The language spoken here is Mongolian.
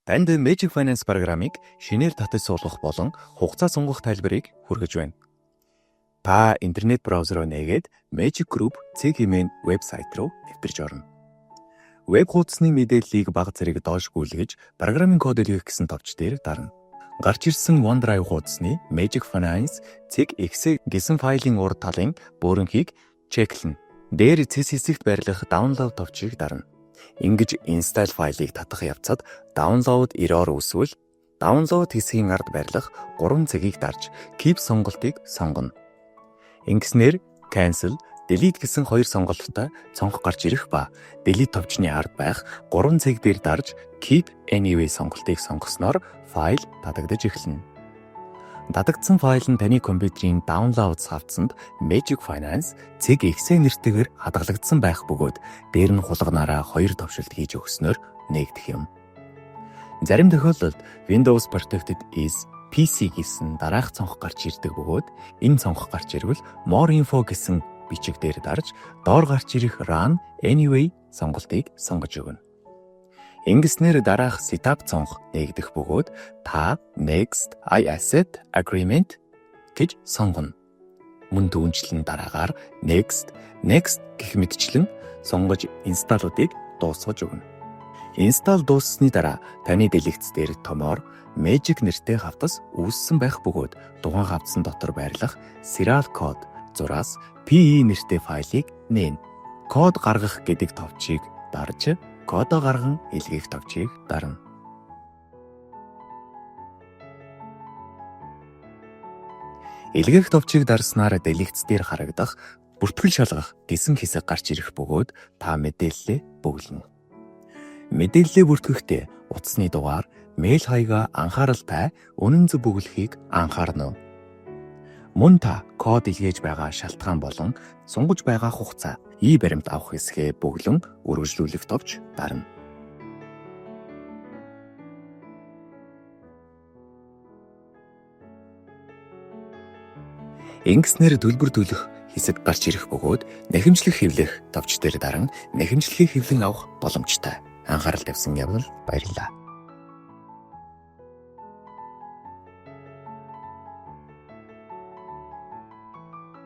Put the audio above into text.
Танд Magic Finance программыг шинээр татаж суулгах болон хугацаа сунгах тайлбарыг хүргэж байна. Та интернет браузероо нээгээд Magic Group CG-ийн вебсайт руу нэвтэрж орно. Веб хуудасны мэдээллийг бага зэрэг доош гүйлгэж, программын код илгээх гэсэн товч дээр дарна. Гарч ирсэн OneDrive хуудасны Magic Finance CG-exe гэсэн файлын урд талын бөөрөнхийг чеклэн. Дээр CSS-т байрлах download товчийг дарна. Ингэж install файлыг татах явцад download error үүсвэл download хэсгийн ард байрлах 3 цэгийг дарж keep сонголтыг сонгоно. Ингэснээр cancel, delete гэсэн хоёр сонголттой цонх гарч ирэх ба delete товчны ард байх 3 цэг дээр дарж keep anyway сонголтыг сонгосноор файл татагдаж эхэлнэ. Татагдсан файл нь таны компьютерийн downloads хавцанд Magic Finance CG-exe нэртэйгээр хадгалагдсан байх бөгөөд дээр нь хулганаараа 2 товшилт хийж өгснөөр нээгдэх юм. Зарим тохиолдолд Windows Protected is PC гэсэн дараах цонх гарч ирдэг бөгөөд энэ цонх гарч ирвэл More Info гэсэн бичиг дээр дарж доор гарч ирэх Run Anyway сонголтыг сонгож өгнө. Ингэснээр дараах setup цонх нээгдэх бөгөөд та Next I Accept Agreement гэж сонгоно. Мөн түүнчлэн дараагаар Next гэх мэтчлэн сонгож install-уудыг дуусгаж өгнө. Install дууссаны дараа таны дэлгэц дээр томоор Magic нэртэй хавтас үүссэн байх бөгөөд тухайн хавцсан дотор байрлах serial code 6-аас PE нэртэй файлыг нээн. Код гаргах гэдэг товчийг дарж кодоо гарган илгээх товчийг дарна. Илгээх товчийг дарснаар дэлгэц дээр харагдах бүртгэл шалгах гэсэн хэсэг гарч ирэх бөгөөд та мэдээлэлээ бөглөнө. Мэдээлэлээ бүртгэхдээ утасны дугаар, мэйл хаягаа анхааралтай үнэн зөв бөглөхийг анхаарна. Мөн та код илгээж байгаа шалтгаан болон сунгаж байгаа хугацаа баримт авах хэсгээ бөглөн үргэлжлүүлэх товч дарна. Ингэснээр төлбөр төлөх хэсэг гарч ирэх бөгөөд нэхэмжлэх хэвлэх товч дээр даран нэхэмжлэхийг хэвлэн авах боломжтой. Анхаарал тавьсан явдал баярлалаа.